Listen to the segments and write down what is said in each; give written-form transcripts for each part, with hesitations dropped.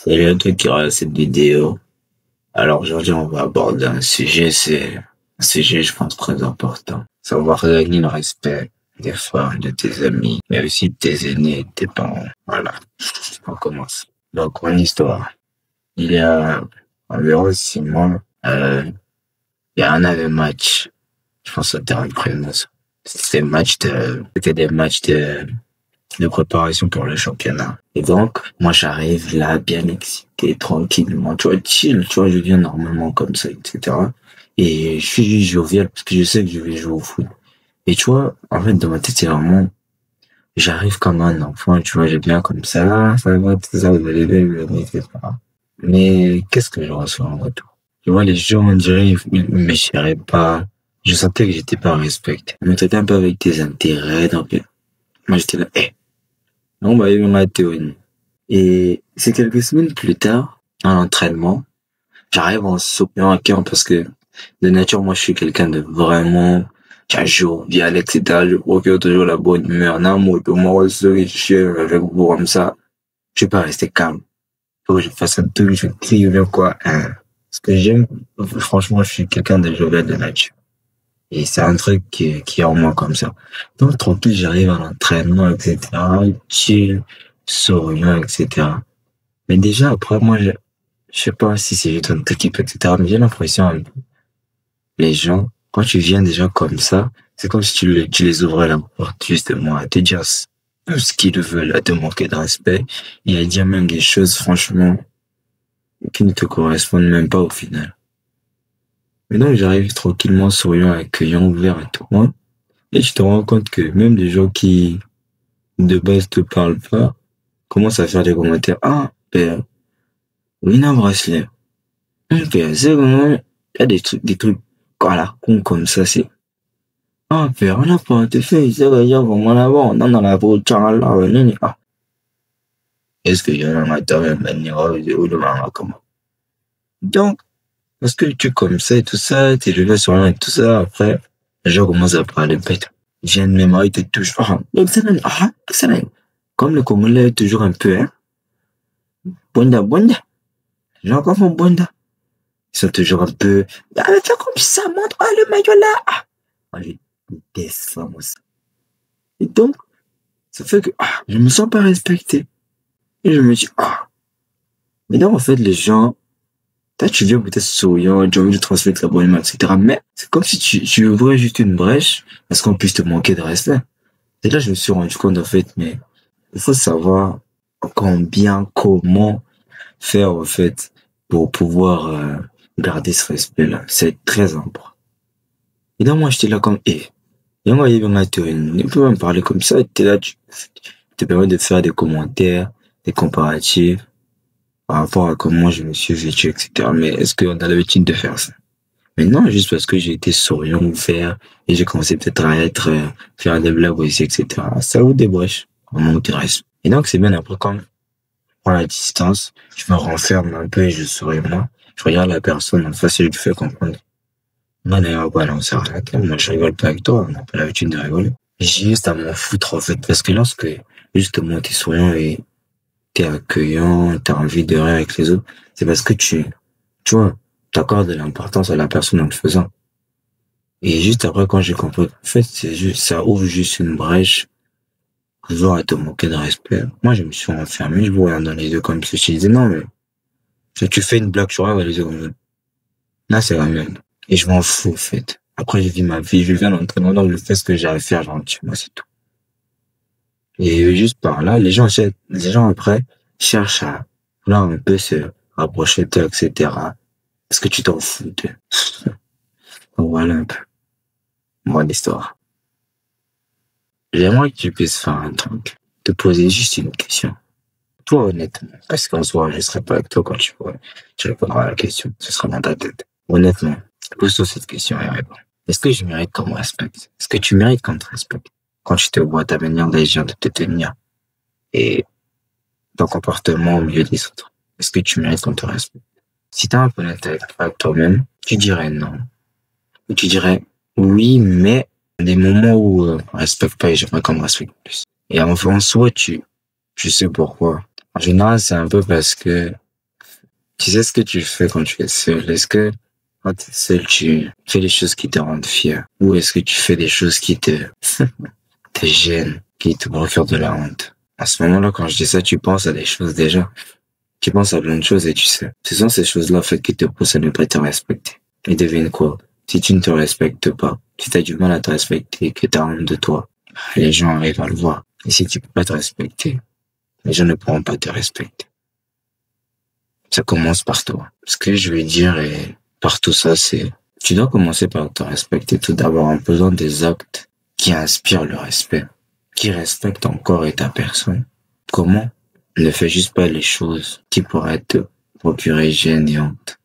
Salut à toi qui regarde cette vidéo. Alors aujourd'hui, on va aborder un sujet, je pense, très important. Savoir gagner le respect des frères, de tes amis, mais aussi de tes aînés, de tes parents. Voilà. On commence. Donc, mon histoire. Il y a environ 6 mois, il y a un avait match. Je pense au terrain de prévenance. C'était des matchs de préparation pour le championnat. Et donc, moi, j'arrive là, bien excité, tranquillement, tu vois, chill, tu vois, je viens normalement comme ça, etc. Et je suis juste jovial parce que je sais que je vais jouer au foot. Et tu vois, en fait, dans ma tête, c'est vraiment, j'arrive comme un enfant, tu vois, je viens comme ça va, tout ça, vous allez bien, etc. Mais qu'est-ce que je reçois en retour? Tu vois, les gens, on dirait, ils me chériaient pas. Je sentais que j'étais pas respecté. Ils me traitaient un peu avec des intérêts, donc, moi, j'étais là, non, bah, il m'a théorie. Et c'est quelques semaines plus tard, en entraînement, j'arrive en souriant à cœur parce que de nature, moi, je suis quelqu'un de vraiment jovial, etc. Je procure toujours la bonne humeur. Non, moi, moi, je suis avec vous comme ça. Je vais pas rester calme. Faut que je fasse un truc, je crie ou bien quoi. Hein. Ce que j'aime, franchement, je suis quelqu'un de jovial de nature. Et c'est un truc qui est en moi comme ça. Donc, tranquille, j'arrive à l'entraînement, etc. Chill, souriant, etc. Mais déjà, après, moi, je sais pas si c'est juste notre équipe, etc. Mais j'ai l'impression, les gens, quand tu viens déjà comme ça, c'est comme si tu les ouvrais la porte, justement, à te dire tout ce qu'ils veulent, à te manquer de respect, et à dire même des choses, franchement, qui ne te correspondent même pas au final. Mais donc, j'arrive tranquillement, souriant, accueillant, ouvert à tout le monde, et tu te rends compte que même des gens qui, de base, te parlent pas, commencent à faire des commentaires. Ah, ben, oui, un bracelet. Ben, c'est vraiment, il y a des trucs, voilà, cons comme ça, c'est, ah, ben, on a pas te fait, c'est vrai, il y a vraiment là-bas, on dans la peau, là, ah. Est-ce qu'il y en a un matin, même, ou le manga, comment? Donc, parce que tu es comme ça et tout ça, t'es levé sur rien et tout ça, après, les gens commencent à parler bête. Ils viennent même, ils te touchent, excellent, excellent. Comme le Congolais est toujours un peu, hein, bonda, bonda. Les gens encore font bonda. Ils sont toujours un peu, ah, mais fais comme ça, montre, ah, le maillot là, ah. Moi, je déteste ça, moi, ça. Et donc, ça fait que, je me sens pas respecté. Et je me dis, mais là, en fait, les gens, toi, tu viens peut-être souriant, tu as envie de transmettre la bonne humeur, etc. Mais c'est comme si tu ouvrais juste une brèche parce qu'on puisse te manquer de respect. Et là, je me suis rendu compte, en fait, mais il faut savoir combien, comment faire, en fait, pour pouvoir garder ce respect-là. C'est très important. Et donc, moi, j'étais là comme, et moi, il y avait tu peux me parler comme ça, t'es là, tu te permets de faire des commentaires, des comparatifs par rapport à comment je me suis vêtu, etc. Mais est-ce qu'on a l'habitude de faire ça? Mais non, juste parce que j'ai été souriant, ouvert, et j'ai commencé peut-être à faire des blagues aussi, etc. Ça ouvre des brèches, au manque de respect. Et donc, c'est bien après quand je prends la distance, je me renferme un peu et je souris moi. Je regarde la personne en face et je lui fais comprendre. Non, d'ailleurs, voilà, on s'arrête là. Moi, je rigole pas avec toi. On n'a pas l'habitude de rigoler. J'ai juste à m'en foutre, en fait. Parce que lorsque, justement, t'es souriant et t'es accueillant, t'as envie de rire avec les autres, c'est parce que tu vois, t'accordes de l'importance à la personne en le faisant. Et juste après, quand j'ai compris, en fait, c'est juste, ça ouvre juste une brèche, toujours à te manquer de respect. Moi, je me suis enfermé, je vous regarde dans les yeux comme si je disais, non, mais, si tu fais une blague, tu regardes dans les yeux comme ça. Là, c'est la même. Et je m'en fous, en fait. Après, je vis ma vie, je viens d'entraînement, donc je fais ce que j'ai à faire gentiment, c'est tout. Et juste par là, les gens après cherchent à vouloir un peu se rapprocher de toi, etc. Parce que tu t'en fous d'eux. Donc voilà un peu mon histoire. J'aimerais que tu puisses faire un truc. Te poser juste une question. Toi, honnêtement. Parce qu'en soi, je serai pas avec toi quand tu répondras à la question. Ce sera dans ta tête. Honnêtement. Pose-toi cette question et réponds. Est-ce que je mérite qu'on me respecte? Est-ce que tu mérites qu'on te respecte? Quand tu te vois ta manière d'agir, de te tenir et ton comportement au milieu des autres. Est-ce que tu mérites qu'on te respecte? Si t'es un peu honnête avec toi-même, tu dirais non. Ou tu dirais oui, mais des moments où on respecte pas et j'aimerais qu'on me respecte plus. Et en soi, tu sais pourquoi. En général, c'est un peu parce que Tu sais ce que tu fais quand tu es seul? Est-ce que quand tu es seul, tu fais des choses qui te rendent fier? Ou est-ce que tu fais des choses qui te gênent, qui te procurent de la honte? À ce moment-là, quand je dis ça, tu penses à des choses déjà. Tu penses à plein de choses et tu sais. Ce sont ces choses-là, en fait, qui te poussent à ne pas te respecter. Et devine quoi? Si tu ne te respectes pas, si tu as du mal à te respecter, que tu as honte de toi, les gens arrivent à le voir. Et si tu peux pas te respecter, les gens ne pourront pas te respecter. Ça commence par toi. Ce que je veux dire et par tout ça, c'est, tu dois commencer par te respecter tout d'abord en posant des actes qui inspirent le respect, qui respectent ton corps et ta personne. Comment? Ne fais juste pas les choses qui pourraient te procurer gêne et honte.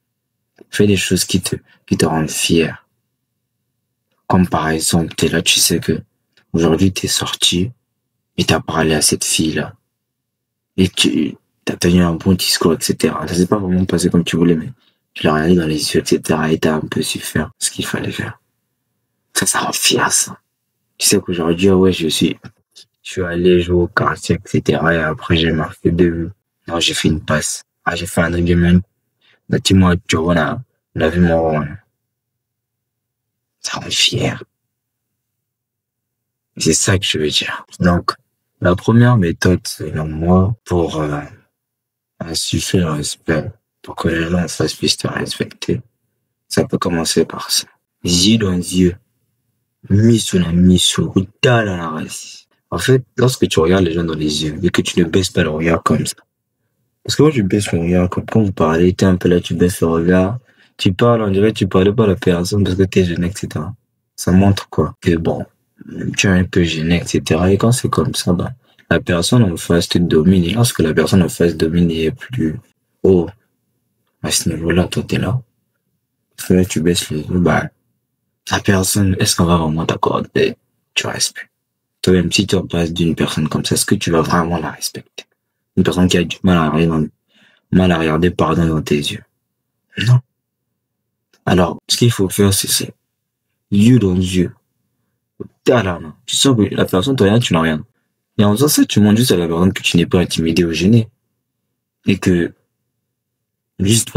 Fais des choses qui te rendent fier. Comme par exemple, t'es là, tu sais que aujourd'hui t'es sorti et t'as parlé à cette fille-là. Et tu t'as tenu un bon discours, etc. Ça s'est pas vraiment passé comme tu voulais, mais tu l'as regardé dans les yeux, etc. Et t'as un peu su faire ce qu'il fallait faire. Ça rend fier, ça. Tu sais qu'aujourd'hui, ouais, je suis allé jouer au quartier, etc. Et après, j'ai marqué 2 buts. Non, j'ai fait une passe. Ah, j'ai fait un dribble. Là, dis-moi, tu vois, on a vu mon rôle. Ça rend fier. C'est ça que je veux dire. Donc, la première méthode, selon moi, pour insuffler le respect, pour que les gens puissent te respecter, ça peut commencer par ça. Yeux dans les yeux, miso na miso, utala na rasi. En fait, lorsque tu regardes les gens dans les yeux et que tu ne baisses pas le regard comme ça, parce que moi, je baisse le regard, quand vous parlez, t'es un peu là, tu baisses le regard, tu parles, on dirait que tu parlais pas à la personne parce que t'es gêné, etc. Ça montre quoi? Que bon, tu es un peu gêné, etc. Et quand c'est comme ça, ben, la personne en face te domine. Et lorsque la personne en face domine et est plus haut, à ce niveau-là, toi, t'es là. Parce que là, tu baisses les yeux, bah, la personne, est-ce qu'on va vraiment t'accorder du respect? Toi-même, si tu en passes d'une personne comme ça, est-ce que tu vas vraiment la respecter? Une personne qui a du mal à regarder, pardon, dans tes yeux. Non. Alors, ce qu'il faut faire, c'est yeux dans yeux. T'as là, non. Tu sens que la personne, t'as rien, tu n'as rien. Et en faisant ça, tu montres juste à la personne que tu n'es pas intimidé ou gêné. Et que, juste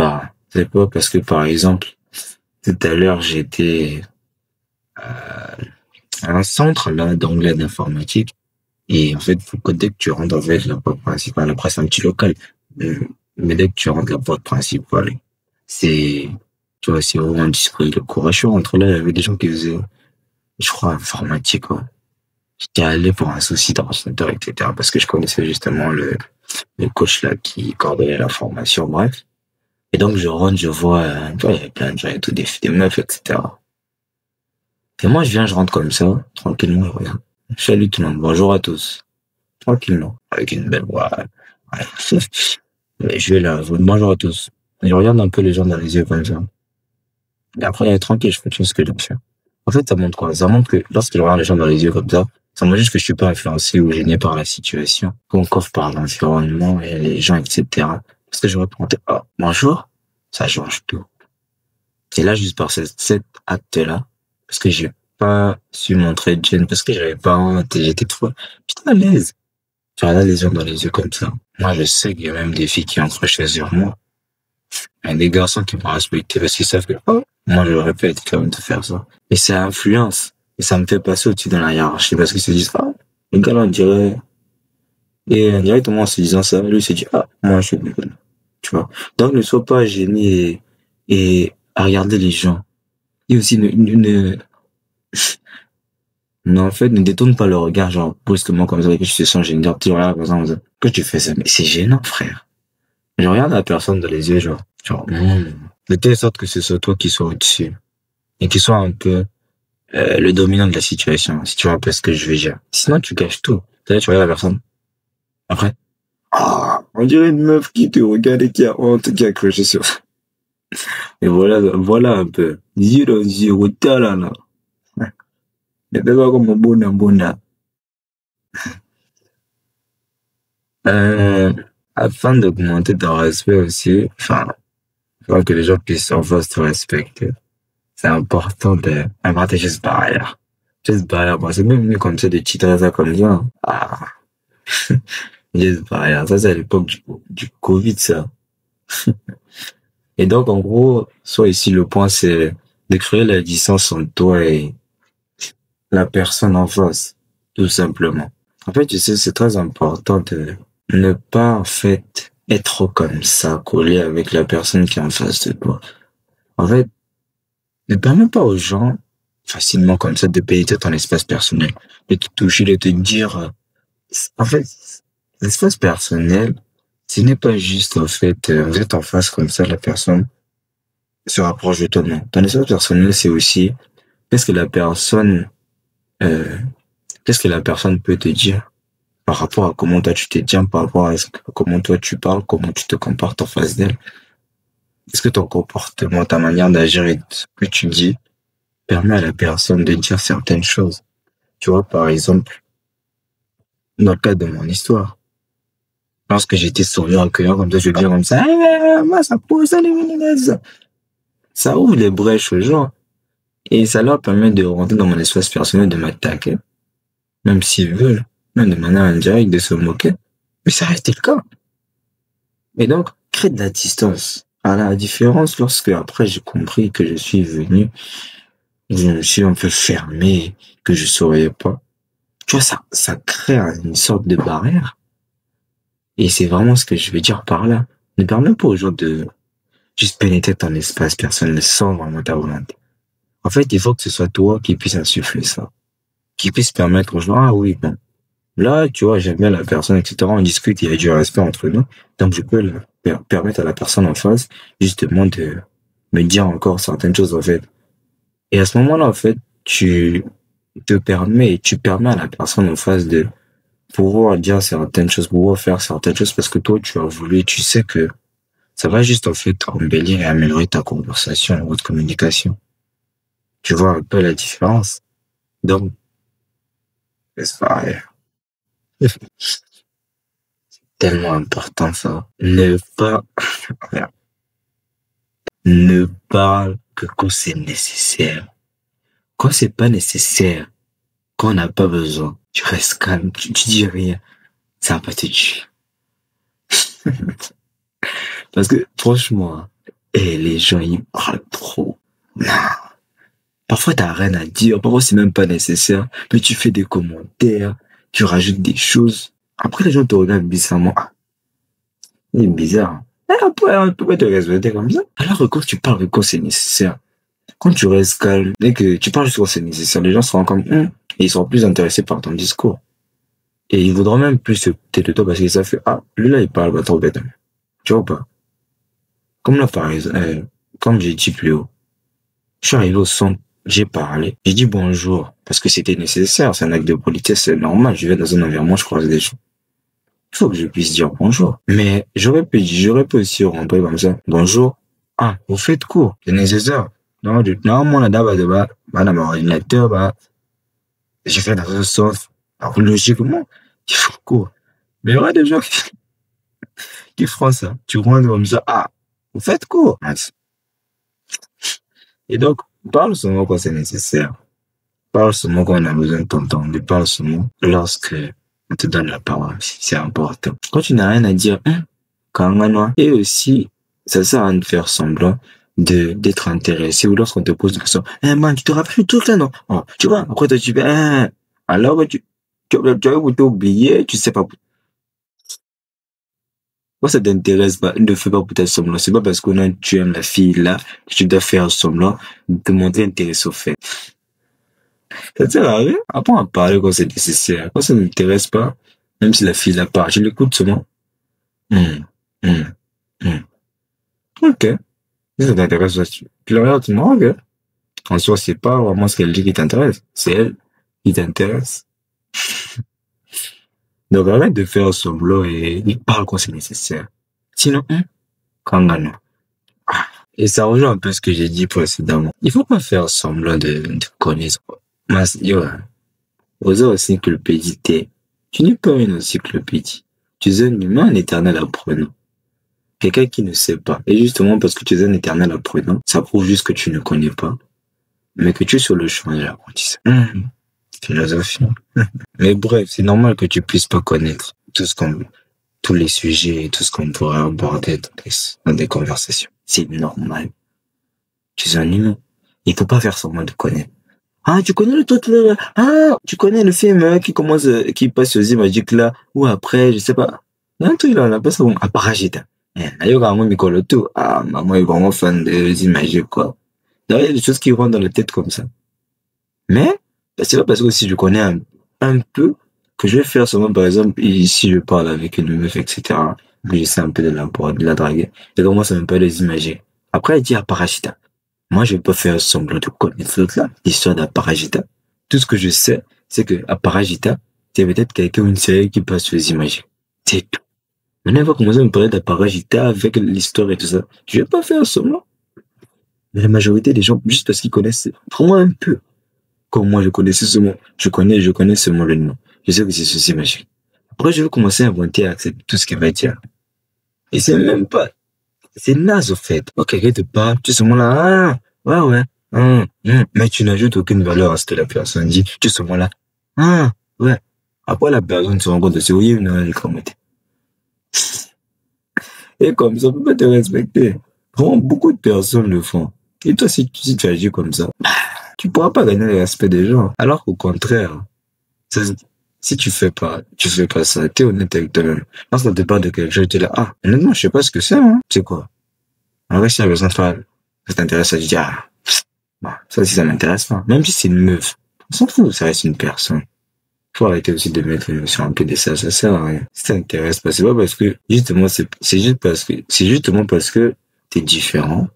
c'est pas parce que, par exemple, tout à l'heure, j'étais à un centre, là, d'anglais d'informatique. Et en fait, dès que tu rentres avec la porte principale, après, c'est un petit local. Euh, Mais dès que tu rentres la porte principale, c'est, tu vois, c'est vraiment un dispositif de courageux. Entre là, il y avait des gens qui faisaient, je crois, informatique, quoi. J'étais allé pour un souci d'ordinateur, etc. Parce que je connaissais justement le coach là qui coordonnait la formation, bref. Et donc, je rentre, je vois, tu vois, il y avait plein de gens et tout, des meufs, etc. Et moi, je rentre comme ça, tranquillement, et regarde. Salut tout le monde, bonjour à tous. Tranquillement, avec une belle voix. Ouais. Mais je vais là, bonjour à tous. Et je regarde un peu les gens dans les yeux comme ça. Et après, tranquille, je fais ce que je dois faire. En fait, ça montre quoi? Ça montre que lorsque je regarde les gens dans les yeux comme ça montre juste que je suis pas influencé ou gêné par la situation, ou encore par l'environnement et les gens, etc. Parce que je répondais, ah, bonjour, ça change tout. Et là, juste par cet acte-là, parce que j'ai pas su montrer de gêne, parce que j'avais pas honte et j'étais trop, putain, à l'aise. Je regarde les gens dans les yeux comme ça. Moi, je sais qu'il y a même des filles qui entrent chez moi. Il y a des garçons qui m'ont respecté parce qu'ils savent que, oh, moi, j'aurais pas été capable de faire ça. Et ça influence. Et ça me fait passer au-dessus dans la hiérarchie parce qu'ils se disent, ah, le gars là, on dirait, et directement en se disant ça, lui, il se dit, ah, moi, je suis le bon. Tu vois. Donc, ne sois pas gêné et à regarder les gens. Et aussi, mais en fait, ne détourne pas le regard, genre, brusquement, comme ça, que tu te sens gêné. Genre, tu regardes, par exemple, que tu fais ça, mais c'est gênant, frère. Je regarde la personne dans les yeux, de telle sorte que ce soit toi qui sois au-dessus. Et qui soit un peu, le dominant de la situation, si tu vois un peu ce que je veux dire. Sinon, tu gâches tout. Là, tu regardes la personne. Après, ah, on dirait une meuf qui te regarde et qui a honte, qui a accroché sur. Et voilà un peu. Yeux dans yeux, là, là. Ne fais pas comme un bon. Euh, Afin d'augmenter ton respect aussi, enfin, afin que les gens puissent en face te respecter, c'est important de inventer juste barrière. Juste barrière, bon, c'est même mieux comme ça de cheater ça comme ça. Hein. Ah, juste barrière. Ça, c'est à l'époque du Covid, ça. Et donc, en gros, soit ici, le point, c'est de créer la distance entre toi et la personne en face, tout simplement. En fait, tu sais, c'est très important de ne pas, en fait, être comme ça, collé avec la personne qui est en face de toi. En fait, ne permets pas aux gens, facilement comme ça, de pénétrer ton espace personnel, de te toucher, de te dire, en fait, l'espace personnel, ce n'est pas juste, en fait, vous êtes en face comme ça, la personne se rapproche de toi, non. Ton espace personnel, c'est aussi, qu'est-ce que la personne, euh, qu'est-ce que la personne peut te dire par rapport à comment toi tu te tiens, par rapport à comment toi tu parles, comment tu te comportes en face d'elle. Est-ce que ton comportement, ta manière d'agir et ce que tu dis permet à la personne de dire certaines choses? Tu vois, par exemple, dans le cadre de mon histoire, lorsque j'étais souriant, accueillant comme ça, je vais dire comme ça, moi, ça pousse, ça ouvre les brèches aux gens et ça leur permet de rentrer dans mon espace personnel, de m'attaquer, même s'ils veulent, même de manière indirecte, de se moquer. Mais ça restait le cas. Et donc, créer de la distance. À la différence, lorsque après j'ai compris que je suis venu, je me suis un peu fermé, que je souriais pas. Tu vois, ça crée une sorte de barrière. Et c'est vraiment ce que je veux dire par là. Ne permets pas aux gens de juste pénétrer ton espace personnel sans vraiment ta volonté. En fait, il faut que ce soit toi qui puisse insuffler ça. Qui puisse permettre aux gens, ah oui, bon. Là, tu vois, j'aime bien la personne, etc. On discute, il y a du respect entre nous. Donc, je peux permettre à la personne en face, justement, de me dire encore certaines choses, en fait. Et à ce moment-là, en fait, tu permets à la personne en face de pouvoir dire certaines choses, pouvoir faire certaines choses parce que toi, tu as voulu, tu sais que ça va juste, en fait, embellir et améliorer ta conversation, votre communication. Tu vois un peu la différence. Donc, c'est pareil. Tellement important, ça. Ne parle que quand c'est nécessaire. Quand c'est pas nécessaire, quand on n'a pas besoin, tu restes calme, tu dis rien. Ça va pas te tuer. Parce que, franchement, les gens, ils parlent trop. Non. Parfois, t'as rien à dire. Parfois, c'est même pas nécessaire. Mais tu fais des commentaires. Tu rajoutes des choses. Après, les gens te regardent bizarrement. Ah, il est bizarre. Et après, on peut pas te respecter comme ça. Alors que quand tu parles, quand c'est nécessaire, quand tu restes calme, dès que tu parles juste quand c'est nécessaire, les gens seront comme, et ils seront plus intéressés par ton discours. Et ils voudront même plus se tais de toi parce que ça fait, ah, lui là, il parle pas trop bête. Tu vois ou pas? Comme là, par exemple, comme j'ai dit plus haut, je suis arrivé au centre, j'ai parlé, j'ai dit bonjour, parce que c'était nécessaire, c'est un acte de politesse, c'est normal, je vais dans un environnement, je croise des gens. Il faut que je puisse dire bonjour. Mais j'aurais pu aussi rentrer comme ça. Bonjour. Ah, vous faites court. C'est nécessaire. Non, non, mon adab, dans mon ordinateur, j'ai fait dans ce sens. Alors, logiquement, il faut court. Mais il y aura des gens qui feront ça. Tu rentres comme ça. Ah, vous faites court. Et donc, parle seulement quand c'est nécessaire. Parle seulement quand on a besoin de t'entendre. Parle seulement lorsque on te donne la parole. C'est important. Quand tu n'as rien à dire, quand même, et aussi, ça sert à nous faire semblant d'être intéressé ou lorsqu'on te pose une question, man, tu te rappelles du truc là, non? Oh, tu vois, après toi, tu fais, alors que tu as oublié, tu sais pas. Moi, ça t'intéresse pas, ne fais pas pour ta semblant. C'est pas parce tu aimes la fille là, que tu dois faire semblant de te montrer intéressé au fait. Ça sert à rien. Apprends à parler quand c'est nécessaire. Quand ça ne t'intéresse pas, même si la fille la parle, je l'écoute seulement. Hum, hum, hum. Ok. Si ça t'intéresse, tu le regardes, tu me ok. En soi, c'est pas vraiment ce qu'elle dit qui t'intéresse. C'est elle qui t'intéresse. Donc, arrête de faire semblant et il parle quand c'est nécessaire. Sinon, Kangano. Et ça rejoint un peu ce que j'ai dit précédemment. Il faut pas faire semblant de connaître. Mas, yo, aux encyclopédie, tu n'es pas une encyclopédie. Tu es un humain, un éternel apprenant. Quelqu'un qui ne sait pas. Et justement, parce que tu es un éternel apprenant, ça prouve juste que tu ne connais pas, mais que tu es sur le chemin de l'apprentissage. Philosophie. Mais bref, c'est normal que tu puisses pas connaître tous les sujets et tout ce qu'on pourrait aborder dans des conversations. C'est normal. Tu es un humain. Il faut pas faire semblant de connaître. Ah, tu connais le truc là? Ah, tu connais le film qui passe aux Magic là, ou après, je sais pas. Il y a un truc là, on appelle ça bon, à Parasita. D'ailleurs, quand moi, Mikolo tout. Ah, maman est vraiment fan de Magic, quoi. D'ailleurs, il y a des choses qui rentrent dans la tête comme ça. Mais, c'est pas parce que si je connais un peu que je vais faire seulement, par exemple, si je parle avec une meuf, etc., que j'essaie un peu de la draguer, et comment ça me parle des images. Après, elle dit à Parasita. Moi, je vais pas faire semblant de connaître l'autre là, l'histoire d'Aparajita. Tout ce que je sais, c'est que Aparajita, c'est peut-être quelqu'un ou une série qui passe sur les images. C'est tout. Maintenant, elle va commencer à me parler d'Aparajita avec l'histoire et tout ça. Je vais pas faire semblant. Mais la majorité des gens, juste parce qu'ils connaissent vraiment un peu, comme moi, je connaissais ce mot. Je connais seulement le nom. Je sais que c'est ceci magique. Après, je vais commencer à inventer, à accepter tout ce qu'elle va dire. Et c'est même pas, c'est naze, au fait. Ok, quelqu'un te parle, tu es seulement là, ah, ouais, mais tu n'ajoutes aucune valeur à ce que la personne dit. Tu es seulement là, ah, ouais. Après, la personne se rend compte de ce oui ou non, elle est comme et comme ça, on peut pas te respecter. Vraiment, beaucoup de personnes le font. Et toi, si tu agis comme ça, tu pourras pas gagner le respect des gens. Alors qu'au contraire, ça, si tu fais pas ça, t'es honnête avec toi-même. Lorsqu'on te parle de quelque chose, tu es là, ah, honnêtement, je sais pas ce que c'est, hein. C'est quoi? En vrai, si la personne ça t'intéresse, ça te dit, ah, bah, ça aussi, ça m'intéresse pas. Même si c'est une meuf. On s'en fout, ça reste une personne. Faut arrêter aussi de mettre une émotion un peu de ça sert à rien. Si ça t'intéresse pas, c'est pas parce que, justement, c'est justement parce que t'es différent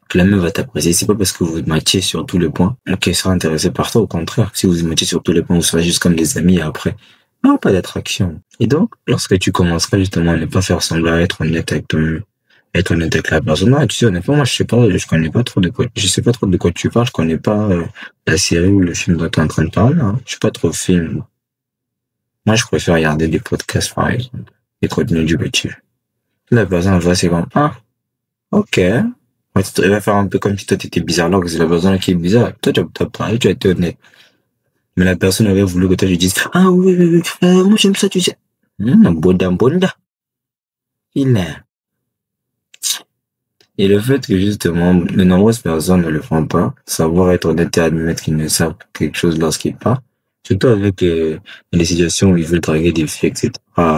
que la meuf va t'apprécier. C'est pas parce que vous matchez sur tous les points qu'elle sera intéressée par toi. Au contraire, si vous matchez sur tous les points, vous serez juste comme des amis et après. Non, pas d'attraction. Et donc, lorsque tu commenceras justement à ne pas faire semblant à être honnête avec toi-même, être honnête avec la personne. Non, tu sais, honnêtement, moi, je connais pas trop de quoi, je sais pas trop de quoi tu parles, je connais pas la série ou le film dont tu es en train de parler, hein. Je suis pas trop film. Moi, je préfère regarder des podcasts, par exemple, des contenus du métier. La personne, elle voit, c'est comme, ah, ok. Ouais, elle va faire un peu comme si toi, t'étais bizarre, alors que c'est la personne qui est bizarre. Toi, t'as parlé, tu as été honnête. Mais la personne avait voulu que toi, tu dises, ah oui, oui, oui, moi, j'aime ça, tu sais. Bonda. Il est. Et le fait que justement, de nombreuses personnes ne le font pas, savoir être honnête et admettre qu'ils ne savent quelque chose lorsqu'ils partent, surtout avec les situations où ils veulent draguer des filles, etc.,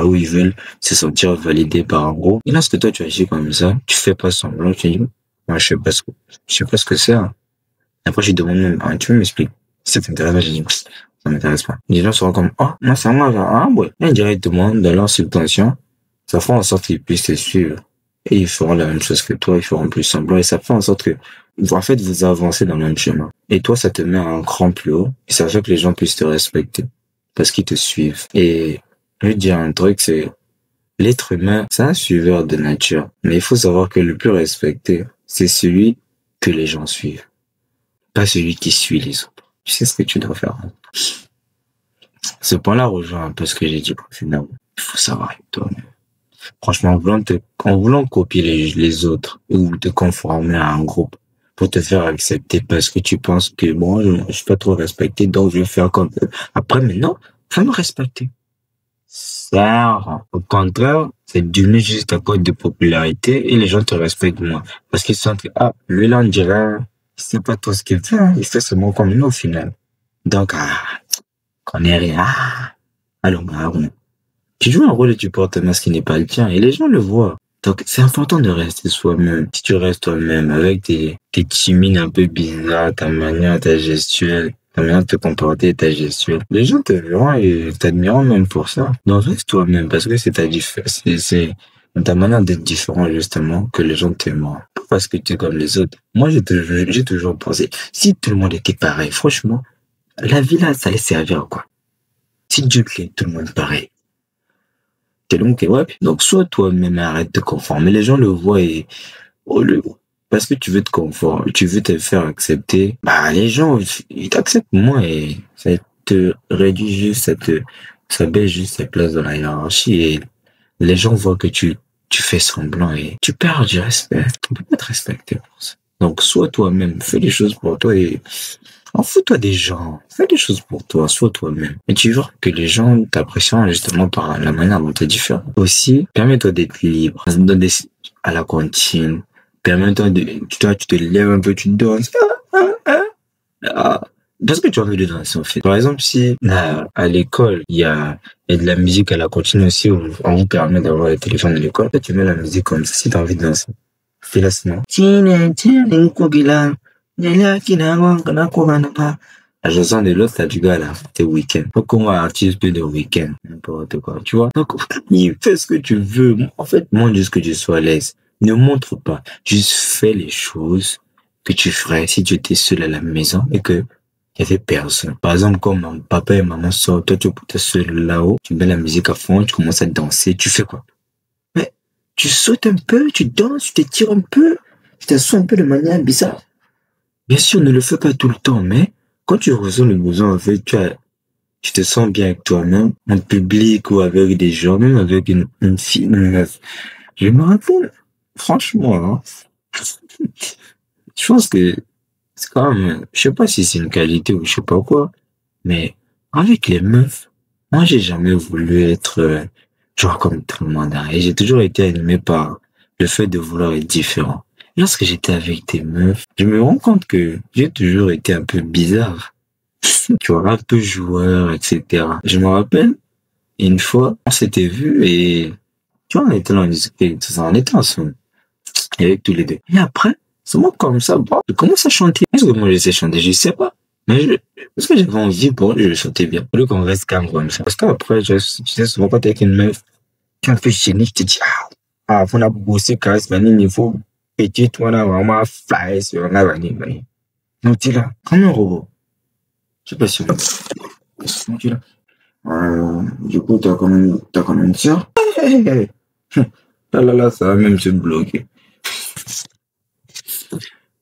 où ils veulent se sentir validés par un groupe. Et lorsque toi tu agis comme ça, tu fais pas semblant, tu dis, moi je sais pas ce que c'est, hein. Après je demande même, ah, tu veux m'expliquer? Si ça t'intéresse pas, je dis, ça m'intéresse pas. Les gens seront comme, oh, moi ça marche, ah ouais. Et indirectement, dans leur subvention, ça fera en sorte qu'ils puissent te suivre. Et ils feront la même chose que toi, ils feront plus semblant, et ça fait en sorte que, en fait, vous avancez dans le même chemin. Et toi, ça te met à un cran plus haut, et ça fait que les gens puissent te respecter. Parce qu'ils te suivent. Et, je veux dire un truc, c'est, l'être humain, c'est un suiveur de nature. Mais il faut savoir que le plus respecté, c'est celui que les gens suivent. Pas celui qui suit les autres. Tu sais ce que tu dois faire. Ce point-là rejoint un peu ce que j'ai dit précédemment. Il faut savoir être toi-même. Franchement, en voulant copier les autres ou te conformer à un groupe pour te faire accepter parce que tu penses que bon, je suis pas trop respecté, donc je vais faire comme eux. Après, maintenant, faut me respecter. Ça, au contraire, c'est devenu juste à cause de popularité et les gens te respectent moins. Parce qu'ils sentent que, ah, lui là, on dirait, il sait pas trop ce qu'il fait, hein. Il fait seulement comme nous au final. Donc, ah, qu'on est rien. Ah, allons, tu joues un rôle et tu portes un masque qui n'est pas le tien et les gens le voient. Donc, c'est important de rester soi-même. Si tu restes toi-même avec tes chimines un peu bizarres, ta manière, ta gestuelle, ta manière de te comporter, ta gestuelle, les gens te verront et t'admireront même pour ça. Donc, reste toi-même parce que c'est dans ta manière d'être différent, justement, que les gens t'aimeront. Pas parce que tu es comme les autres. Moi, j'ai toujours pensé, si tout le monde était pareil, franchement, la vie là, ça allait servir à quoi? Si Dieu créait tout le monde pareil. Donc, ouais. Donc, soit toi-même arrête de te conformer. Les gens le voient et, parce que tu veux te conformer, tu veux te faire accepter, bah, les gens, ils t'acceptent moins et ça te réduit juste, ça baisse juste ta place dans la hiérarchie et les gens voient que tu fais semblant et tu perds du respect. On peut pas te respecter pour ça. Donc, sois toi-même, fais les choses pour toi et en fous-toi des gens. Fais des choses pour toi, sois toi-même. Et tu vois que les gens t'apprécient justement par la manière dont tu es différent. Aussi, permets-toi d'être libre. à la cantine, permets-toi tu te lèves un peu, tu danses. Ah, parce que tu as envie de danser, en fait. Par exemple, si à l'école, il y a de la musique à la cantine aussi, où on vous permet d'avoir le téléphone à l'école, toi, tu mets la musique comme ça, si tu as envie de danser. Fais-la sinon. La chanson de l'autre, ça du gars là, c'est Week-end. Donc, on va artiste peu de Week-end, n'importe quoi, tu vois. Donc, fais ce que tu veux. En fait, montre juste que tu sois à l'aise. Ne montre pas. Juste fais les choses que tu ferais si tu étais seul à la maison et que il y avait personne. Par exemple, comme papa et maman sortent, toi, tu es seul là-haut, tu mets la musique à fond, tu commences à danser, tu fais quoi? Mais, tu sautes un peu, tu danses, tu t'étires un peu, tu t'assois un peu de manière bizarre. Bien sûr, ne le fais pas tout le temps, mais quand tu ressens le besoin, en fait, tu te sens bien avec toi-même, en public ou avec des gens, même avec une fille, une meuf. Je me rappelle, franchement, hein, je pense que c'est quand même, je sais pas si c'est une qualité ou je sais pas quoi, mais avec les meufs, moi j'ai jamais voulu être genre comme tout le monde, hein, et j'ai toujours été animé par le fait de vouloir être différent. Et lorsque j'étais avec des meufs, je me rends compte que j'ai toujours été un peu bizarre, tu vois, un peu joueur, etc. Je me rappelle, une fois, on s'était vu et tu vois, on était là, on discutait, tout ça, on était ensemble, avec tous les deux. Et après, c'est moi comme ça, bon, je commence à chanter. Est-ce que moi je sais chanter? Je sais pas. Mais parce que j'avais envie pour je chantais bien. Au lieu qu'on reste calme comme ça. Parce qu'après, tu sais, souvent quand t'es avec une meuf, quand on fait chérie, je te dis, on a bossé quand même, il faut péter, toi, là, vraiment, fly, sur la vanille, vanille. Donc, tu es là, comme un robot. Je sais pas si on tu es là. Du coup, t'as quand même ça. Hey, hey, hey. Là, ça va même se bloquer.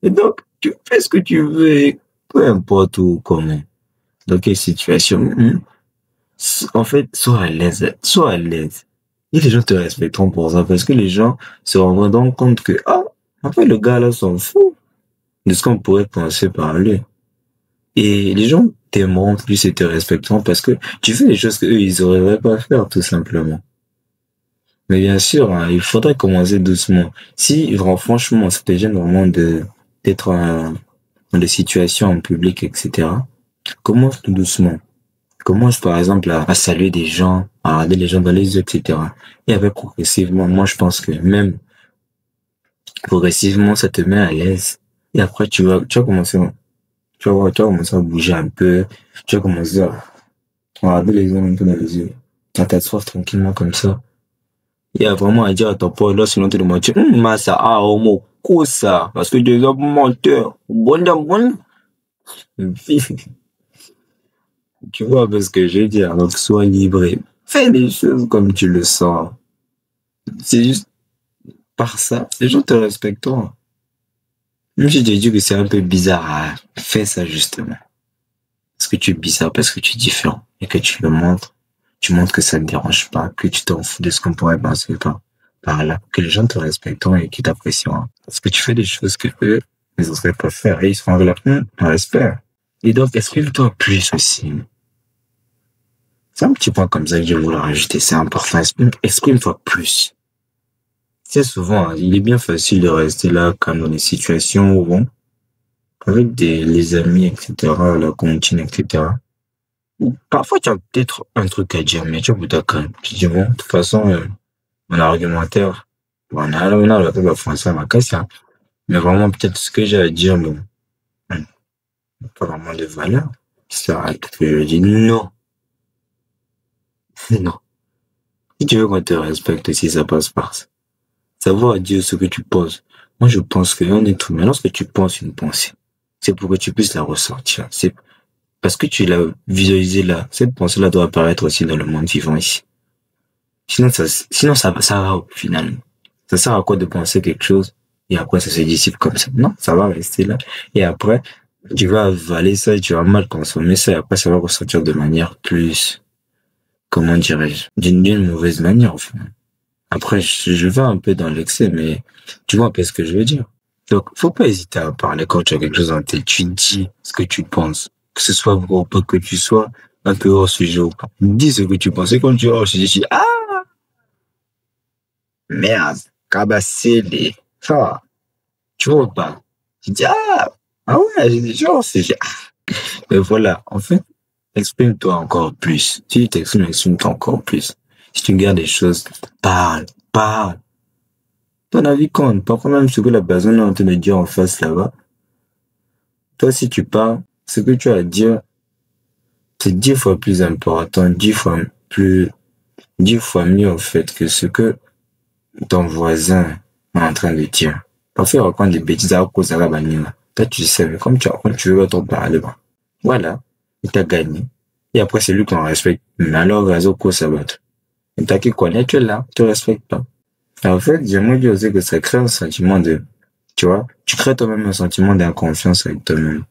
Et donc, tu fais ce que tu veux, peu importe où, comment, dans quelle situation. En fait, sois à l'aise, sois à l'aise. Et les gens te respecteront pour ça, parce que les gens se rendront compte que, en fait, le gars là s'en fout de ce qu'on pourrait penser par lui. Et les gens t'aimeront plus et te respecteront parce que tu fais des choses qu'eux, ils auraient pas faire, tout simplement. Mais bien sûr, hein, il faudrait commencer doucement. Si, franchement, ça te gêne vraiment d'être dans des situations en public, etc. Commence tout doucement. Commence par exemple à saluer des gens, à regarder les gens dans les yeux, etc. Et après progressivement, moi je pense que même progressivement, ça te met à l'aise. Et après tu vas commencer, tu vas commencer à bouger un peu, tu vas commencer à regarder les gens un peu dans les yeux. À t'asseoir tranquillement comme ça. Et à vraiment à dire à ton pote, là, sinon tu demandes, massa, homo, ça, parce que des hommes menteurs, bon. Tu vois un peu ce que je veux dire. Donc, sois libre et fais les choses comme tu le sens. C'est juste par ça, les gens te respecteront. Même si tu dis que c'est un peu bizarre, fais ça justement. Parce que tu es bizarre, parce que tu es différent. Et que tu le montres. Tu montres que ça ne te dérange pas, que tu t'en fous de ce qu'on pourrait penser par là. Que les gens te respecteront et qu'ils t'apprécieront. Parce que tu fais des choses que eux, ils n'oseraient pas faire. Et ils seront là, un respect. Et donc, exprime-toi plus aussi. C'est un petit point comme ça que je voulais rajouter. C'est important. Exprime-toi plus. C'est souvent, il est bien facile de rester là, comme dans des situations où, bon, avec les amis, etc., la cantine, etc. Parfois, tu as peut-être un truc à dire, mais tu as quand même. Tu dis, bon, de toute façon, mon argumentaire, bon, on a le français à ma casse, hein. Mais vraiment, peut-être ce que j'ai à dire, bon, pas vraiment de valeur. Ça arrête que je dis non. Non. Si tu veux qu'on te respecte aussi, ça passe par ça. Savoir dire ce que tu penses. Moi, je pense qu'un être humain, lorsque tu penses une pensée, c'est pour que tu puisses la ressortir. C'est parce que tu l'as visualisé là. Cette pensée-là doit apparaître aussi dans le monde vivant ici. Sinon ça va au final. Ça sert à quoi de penser quelque chose et après ça se dissipe comme ça? Non, ça va rester là. Et après, tu vas avaler ça et tu vas mal consommer ça et après ça va ressortir de manière plus, comment dirais-je, d'une mauvaise manière, au final. Après, je vais un peu dans l'excès, mais tu vois un peu ce que je veux dire. Donc, faut pas hésiter à parler quand tu as quelque chose en tête. Tu dis ce que tu penses. Que ce soit vrai ou pas, que tu sois un peu hors sujet ou pas. Dis ce que tu penses. Et quand tu es hors sujet, tu dis, merde. cabasser ça, tu vois pas. Tu dis, ah ouais, j'ai des gens, mais voilà, en fait, exprime-toi encore plus. Si tu t'exprimes, exprime-toi encore plus. Si tu gardes des choses, parle, parle. Ton avis compte. Parfois même ce que la personne est en train de dire en face là-bas. Toi, si tu parles, ce que tu as à dire, c'est 10 fois plus important, 10 fois plus, 10 fois mieux en fait que ce que ton voisin est en train de dire. Parfois, il raconte des bêtises à cause de la banane. Toi, tu sais, mais comme quand tu veux t'en parler, bon. Voilà. Il t'a gagné. Et après, c'est lui qu'on respecte. Mais alors, réseau, quoi, ça va être. Et t'as qui connaît, tu es là, tu respectes pas. Et en fait, j'aimerais dire aussi que ça crée un sentiment de, tu vois, tu crées toi-même un sentiment d'inconfiance avec toi-même.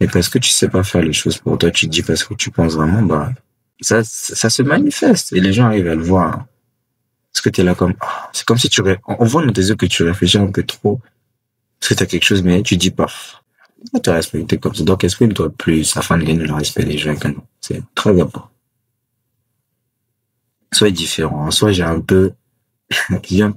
Et parce que tu sais pas faire les choses pour toi, tu dis parce que tu penses vraiment, bah, ça se manifeste. Et les gens arrivent à le voir, hein. Parce que t'es là comme, c'est comme si on voit dans tes yeux que tu réfléchis un peu trop. Parce que t'as quelque chose, mais tu dis pas. Tu te respecter comme ça. Donc, exprime-toi plus afin de gagner le respect des gens. C'est très important. Sois différent. Soit j'ai un peu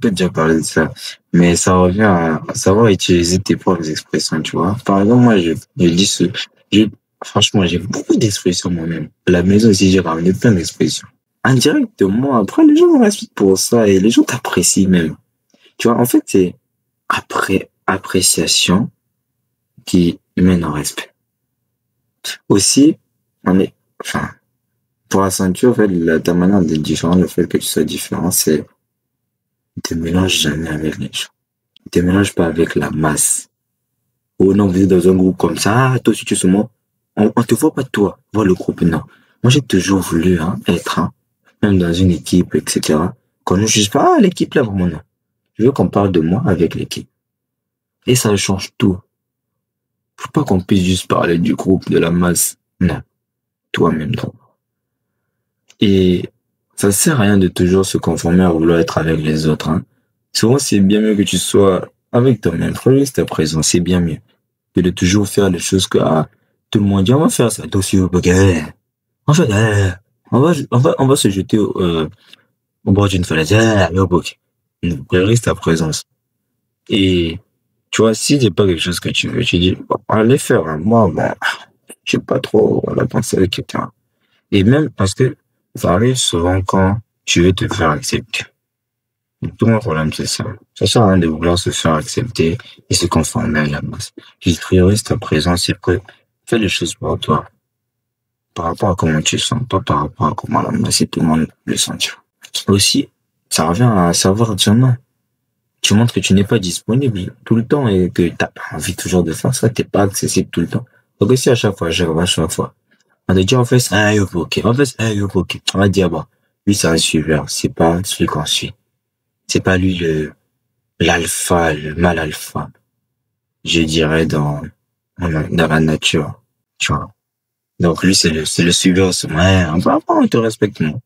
déjà parlé de ça. Mais ça revient à savoir utiliser tes propres expressions, tu vois. Par exemple, moi, je dis franchement, j'ai beaucoup d'expressions moi-même. À la maison aussi, j'ai ramené plein d'expressions. Indirectement, après, les gens me respectent pour ça et les gens t'apprécient même. Tu vois, en fait, c'est après appréciation qui mène au respect. Aussi, enfin, pour accentuer, en fait, ta manière d'être différent, le fait que tu sois différent, c'est, ne te mélange jamais avec les gens. Ne te mélange pas avec la masse. Oh non, vous êtes dans un groupe comme ça, toi aussi tu es moi. On te voit pas toi, voir le groupe, non. Moi, j'ai toujours voulu, être, même dans une équipe, etc. Qu'on ne juge pas, l'équipe là, vraiment, non. Je veux qu'on parle de moi avec l'équipe. Et ça change tout. Faut pas qu'on puisse juste parler du groupe, de la masse. Non. Toi-même, non. Et ça sert à rien de toujours se conformer à vouloir être avec les autres, hein. Souvent, c'est bien mieux que tu sois avec toi-même. Faut juste être présent, c'est bien mieux que de toujours faire les choses que, tout le monde dit, on va faire ça. Toi aussi, ok. En fait, on va se jeter au bord d'une falaise. Ok. Priorise ta présence. Et, tu vois, si c'est pas quelque chose que tu veux, tu dis, bon, allez faire, hein. Moi, bon, j'ai pas trop la pensée avec quelqu'un. Et même parce que ça arrive souvent quand tu veux te faire accepter. Tout mon problème, c'est ça. Ça sert à rien de vouloir se faire accepter et se conformer à la masse. Juste priorise ta présence et que fais les choses pour toi. Par rapport à comment tu sens, pas par rapport à comment la masse et tout le monde le sent. Aussi, ça revient à savoir dire non. Tu montres que tu n'es pas disponible tout le temps et que t'as pas envie toujours de faire ça, t'es pas accessible tout le temps. Donc aussi à chaque fois. On te dit, on fait ça, ok. On fait ça, ok. On va dire, bon, lui, c'est un suiveur. C'est pas celui qu'on suit. C'est pas lui l'alpha, le mal alpha. Je dirais dans la nature. Tu vois. Donc lui, c'est le suiveur. Ouais, on te respecte, non.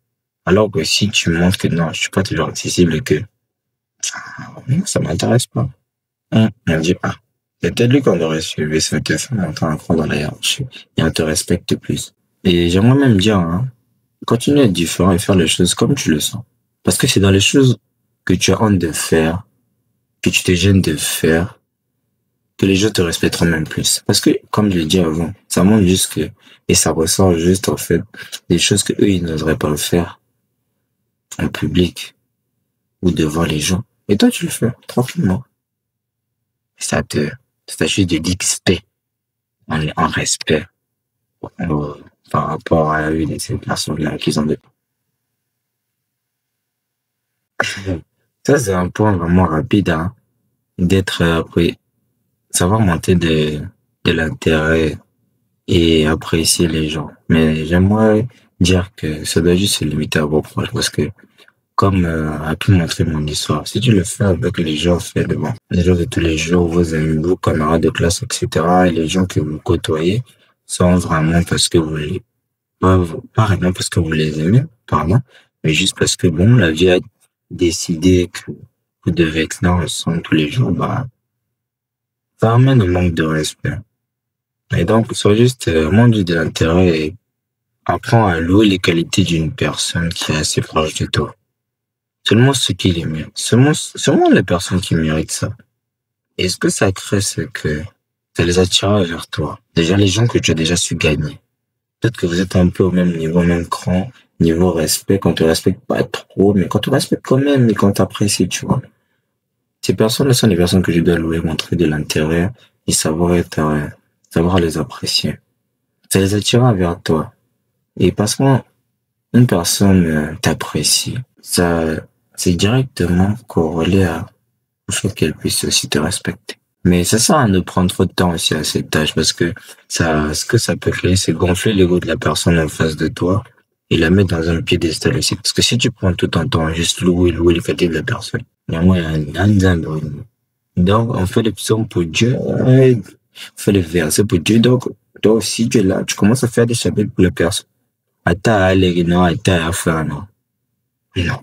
Alors que si tu montres que non, je suis pas toujours accessible et que, non, ça m'intéresse pas. On dit, c'est peut-être lui qu'on aurait suivi, c'est te faire monter un cran dans la hiérarchie. Et on te respecte plus. Et j'aimerais même dire, continue à être différent et faire les choses comme tu le sens. Parce que c'est dans les choses que tu as honte de faire, que tu te gênes de faire, que les gens te respecteront même plus. Parce que, comme je l'ai dit avant, ça montre juste que, et ça ressort juste, en fait, des choses que eux, ils n'oseraient pas le faire en public ou devant les gens. Et toi, tu le fais, tranquillement. Ça t'a juste de l'XP, en respect, euh, par rapport à une de ces personnes-là qui ont de. Ça, c'est un point vraiment rapide, d'être, savoir monter de l'intérêt et apprécier les gens. Mais j'aimerais dire que ça doit juste se limiter à vos proches parce que, comme a pu montrer mon histoire, si tu le fais avec les gens, fait de bon, les gens de tous les jours, vos amis, vos camarades de classe, etc., et les gens que vous côtoyez sont vraiment parce que pas vraiment parce que vous les aimez, pardon, mais juste parce que bon, la vie a décidé que vous devez être là ensemble tous les jours, bah, ça amène au manque de respect. Et donc, sois juste, montre de l'intérêt et apprends à louer les qualités d'une personne qui est assez proche de toi. Seulement ceux qui les méritent. Seulement les personnes qui méritent ça. Et ce que ça crée, c'est que ça les attire vers toi. Déjà, les gens que tu as déjà su gagner. Peut-être que vous êtes un peu au même niveau, même cran, niveau respect, quand tu respectes pas trop, mais quand tu respectes quand même et quand tu apprécies, tu vois. Ces personnes-là sont les personnes que je dois louer, montrer de l'intérêt et savoir les apprécier. Ça les attirera vers toi. Et parce qu'une personne t'apprécie, ça, c'est directement corrélé au fait qu'elle puisse aussi te respecter. Mais ça sert à ne prendre trop de temps aussi à cette tâche parce que ce que ça peut créer, c'est gonfler l'ego de la personne en face de toi et la mettre dans un piédestal aussi. Parce que si tu prends tout ton temps à juste louer les qualités de la personne, il y a moyen donc, on fait les psaumes pour Dieu, on fait les versets pour Dieu. Donc, toi aussi, tu es là, tu commences à faire des chapitres pour la personne. Ata aller, non, ata à faire, non. Non.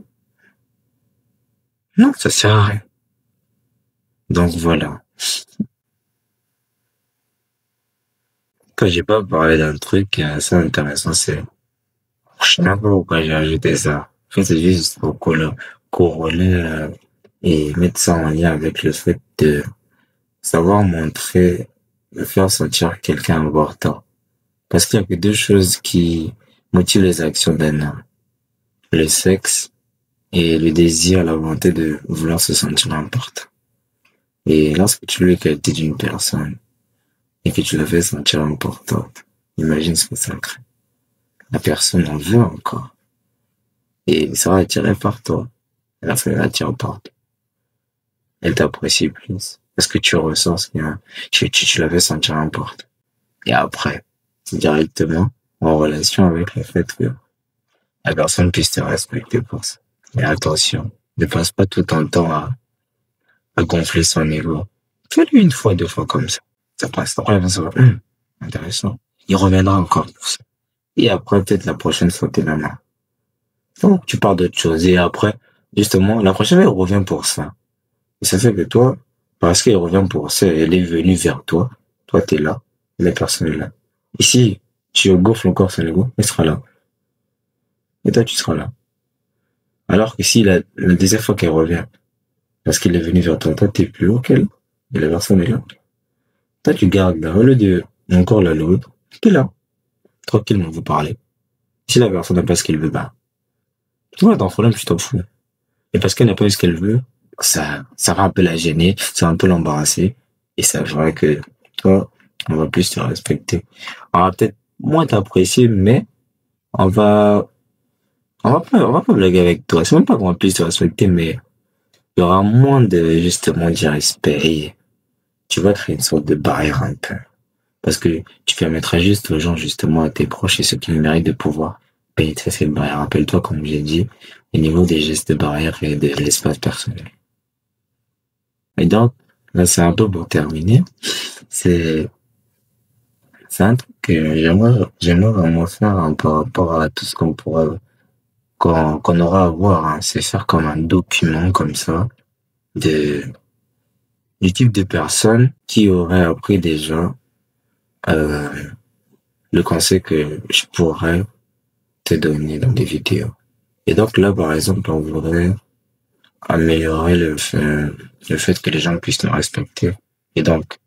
Non, ça sert à rien. Donc, voilà. Quand j'ai pas parlé d'un truc assez intéressant, je sais même pas pourquoi j'ai ajouté ça. En fait, c'est juste pour corroler, et mettre ça en lien avec le fait de savoir montrer, de faire sentir quelqu'un important. Parce qu'il y a que deux choses qui motivent les actions d'un homme. Le sexe et le désir, la volonté de vouloir se sentir important. Et lorsque tu veux les qualités d'une personne et que tu la fais sentir importante, imagine ce que ça crée. La personne en veut encore. Et sera attirée par toi. La personne l'attire par toi. Elle t'apprécie plus. Parce que tu ressens ce qu'il y a. Tu la fais sentir importante. Et après, c'est directement en relation avec le fait que la personne puisse te respecter pour ça. Mais attention, ne passe pas tout ton temps à gonfler son ego. Fais-le une fois, deux fois comme ça. Ça passe. Après, ça va, intéressant. Il reviendra encore pour ça. Et après, peut-être la prochaine fois, t'es la main. Donc, tu parles d'autre chose. Et après, justement, la prochaine fois, il revient pour ça. Et ça fait que toi, parce qu'il revient pour ça, elle est venue vers toi. Toi, t'es là. La personne est là. Ici, tu gonfles encore son ego, elle sera là. Et toi, tu seras là. Alors que si la deuxième fois qu'elle revient, parce qu'il est venu vers toi, toi, t'es plus haut qu'elle. Et la personne est là. Toi, tu gardes là. Au lieu de encore la louer, t'es là. Tranquillement, vous parlez. Si la personne n'a pas ce qu'elle veut, bah, tu vois, ton problème, tu t'en fous. Et parce qu'elle n'a pas eu ce qu'elle veut, ça va un peu la gêner, ça va un peu l'embarrasser. Et ça fera que toi, on va plus te respecter. On va peut-être moins t'apprécier, mais on va, on va pas blaguer avec toi. C'est même pas qu'on va plus te respecter, mais il y aura moins de, justement, du respect. Et tu vas créer une sorte de barrière un peu. Parce que tu permettras juste aux gens, justement, à tes proches et ceux qui le méritent de pouvoir pénétrer cette barrière. Rappelle-toi, comme j'ai dit, au niveau des gestes de barrière et de l'espace personnel. Et donc, là, c'est un peu pour terminer. C'est, c'est un truc que j'aimerais vraiment faire hein, par rapport à tout ce qu'on aura à voir. Hein. C'est faire comme un document comme ça de, du type de personne qui aurait appris déjà, euh, le conseil que je pourrais te donner dans des vidéos. Et donc là, par exemple, on voudrait améliorer le fait que les gens puissent nous respecter. Et donc,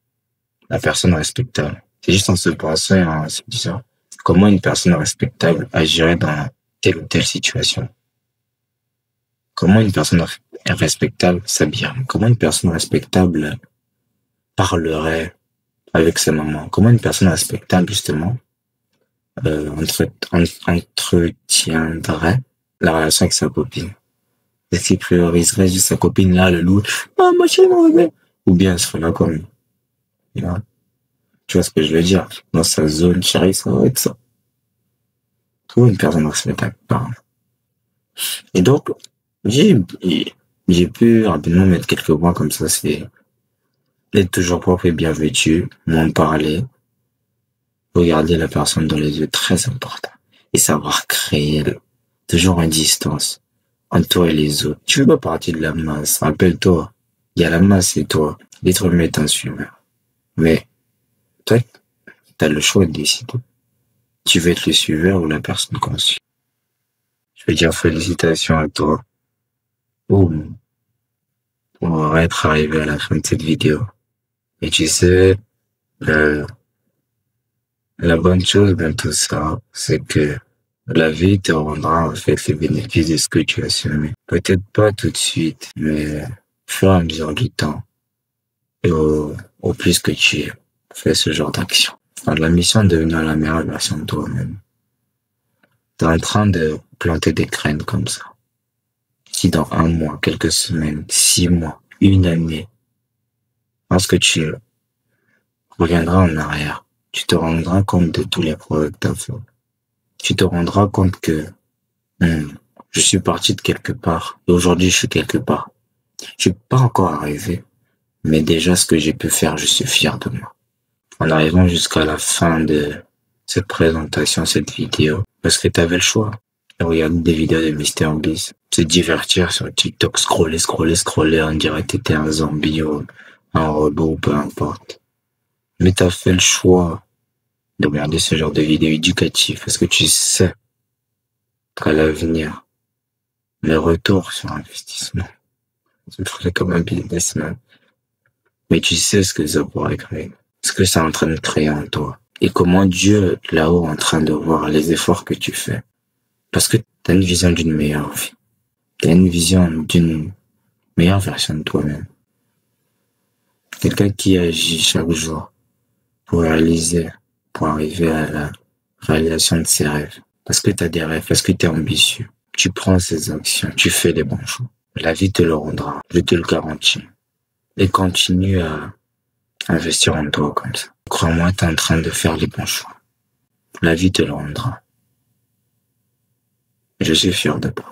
la personne respectable. C'est juste en se pensant et en se disant comment une personne respectable agirait dans telle ou telle situation. Comment une personne respectable s'habillerait. Comment une personne respectable parlerait avec sa maman. Comment une personne respectable, justement, entretiendrait la relation avec sa copine. Est-ce qu'il prioriserait juste sa copine là, le loup, ah, ma chérie, mon bébé. Ou bien elle serait là comme, là. Tu vois ce que je veux dire? Dans sa zone chérie, ça va être ça. Trouver une personne respectable, pardon. Et donc, j'ai, j'ai pu rapidement mettre quelques points comme ça, c'est être toujours propre et bien vêtu, m'en parler, regarder la personne dans les yeux, très important. Et savoir créer toujours une distance entre toi et les autres. Tu veux pas partir de la masse. Rappelle-toi, il y a la masse et toi. L'être humain est un suiveur. Mais, toi, t'as le choix de décider. Tu veux être le suiveur ou la personne qu'on suit. Je veux dire félicitations à toi. Boum, pour être arrivé à la fin de cette vidéo. Et tu sais, le- la bonne chose dans tout ça, c'est que la vie te rendra en fait les bénéfices de ce que tu as semé. Peut-être pas tout de suite, mais au fur et à mesure du temps et au plus que tu fais ce genre d'action. Enfin, la mission de devenir la meilleure version de toi-même. T'es en train de planter des graines comme ça. Si dans un mois, quelques semaines, 6 mois, une année, lorsque tu reviendras en arrière, tu te rendras compte de tous les progrès que t'as fait. Tu te rendras compte que hmm, je suis parti de quelque part et aujourd'hui je suis quelque part. Je suis pas encore arrivé, mais déjà ce que j'ai pu faire, je suis fier de moi. En arrivant jusqu'à la fin de cette présentation, cette vidéo, parce que t'avais le choix. Regarder des vidéos de MrBeast, se divertir sur TikTok, scroller, on dirait que t'étais un zombie ou un robot, peu importe. Mais t'as fait le choix de regarder ce genre de vidéos éducatives parce que tu sais qu'à l'avenir, les retours sur investissement, tu me ferais comme un businessman. Mais tu sais ce que ça pourrait créer, ce que c'est en train de créer en toi et comment Dieu là-haut est en train de voir les efforts que tu fais. Parce que t'as une vision d'une meilleure vie. T'as une vision d'une meilleure version de toi-même. Quelqu'un qui agit chaque jour pour réaliser, pour arriver à la réalisation de ses rêves. Parce que t'as des rêves, parce que t'es ambitieux. Tu prends ces actions, tu fais les bons choix. La vie te le rendra, je te le garantis. Et continue à investir en toi comme ça. Crois-moi, t'es en train de faire les bons choix. La vie te le rendra. Je suis fier de toi.